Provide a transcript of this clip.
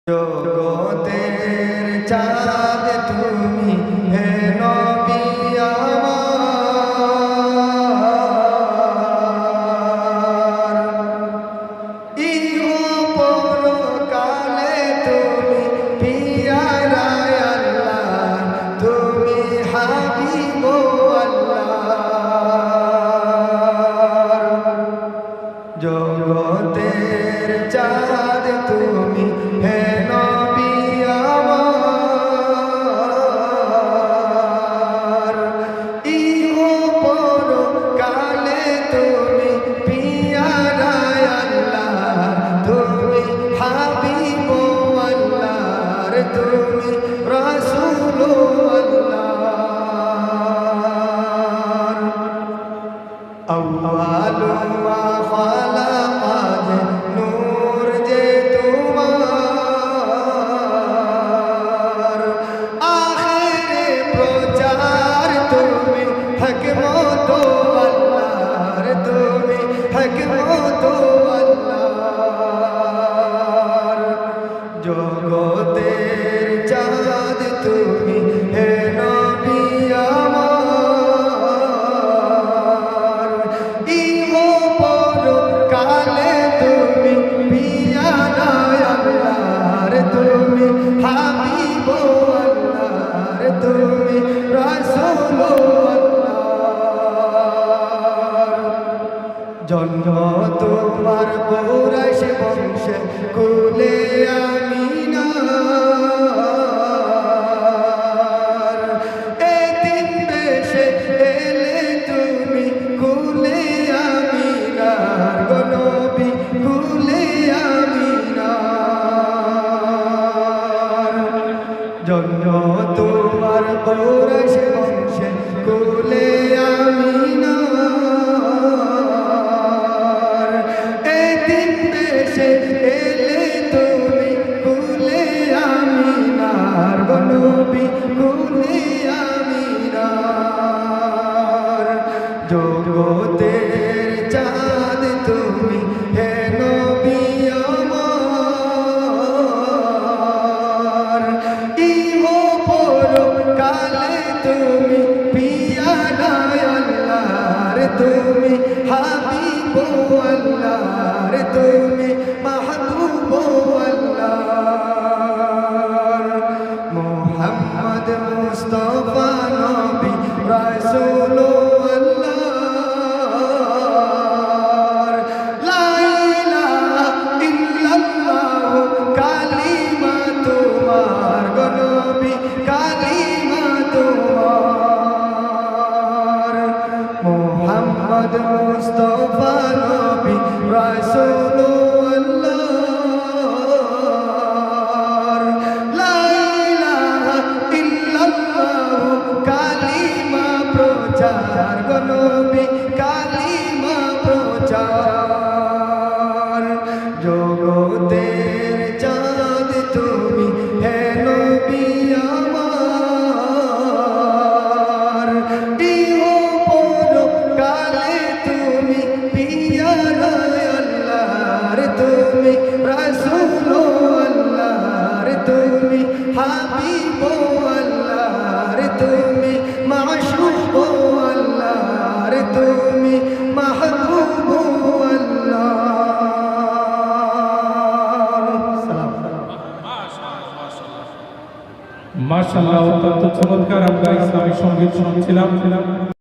জগতের চাঁদ তুমি হে নবী আমার, ইহ পরকালে তুমি পিয়ারা আল্লাহ, তুমি হাবিব আল্লাহ। জগতের চাঁদ তুমি হে নবী আমার, ইহ পরকালে তুমি পিয়ারা আল্লাহ, তুমি হাবিব আল্লাহর, তুমি রাসূল আল্লাহর। আউয়ালু মা খালাকাত নূর যে তোমার, আখিরে প্রচার তুমি হিকমত আল্লাহর, তুমি হিকমত আল্লাহর। জগতের চাঁদ তুমি হে নবী আমার, ইহ পরকালে তুমি পিয়ারা আল্লাহর, তুমি হাবিব আল্লাহর, তুমি রাসূল আল্লাহর। জন্ম তোমার কুরাইশ বংশে কুলে আমিনার, এতিম বেশে এলে তুমি কুলে আমিনার, গো নবী কুলে আমিনার। জন্ম তোমার কুরাইশ বংশে কুলে আমিনার, এতিম বেশে এলে তুমি কুলে আমিনার, গো নবী কুলে আমিনার। জগতের চাঁদ তুমি হে নবী আমার, ইহ পরকালে তুমি পিয়ারা আল্লাহর, তুমি হাবিব আল্লাহর, তুমি মাহবুব আল্লাহর। মুহাম্মদ মুস্তাফা নবী রাসূল আল্লাহর, লা ইলাহা ইল্লাল্লাহ কালিমা তোমার, গো নবী কালিমা তোমার। মুহাম্মদ মুস্তাফা নবী রাসূল আল্লাহর, লা ইলাহা ইল্লাল্লাহ কালিমা প্রচার, গো নবী কালিমা প্রচার। জগতের চাঁদ তুমি হে নবী আমার, ইহ পরকালে তুমি পিয়ারা আল্লাহর, তুমি রাসূল আল্লাহর, তুমি হাবিব আল্লাহর, তুমি মাশুক আল্লাহর, তুমি মাহবুব মাশাআল্লাহ। অত্যন্ত চমৎকার আমরা ইসলামী সঙ্গীত শুনছিলাম।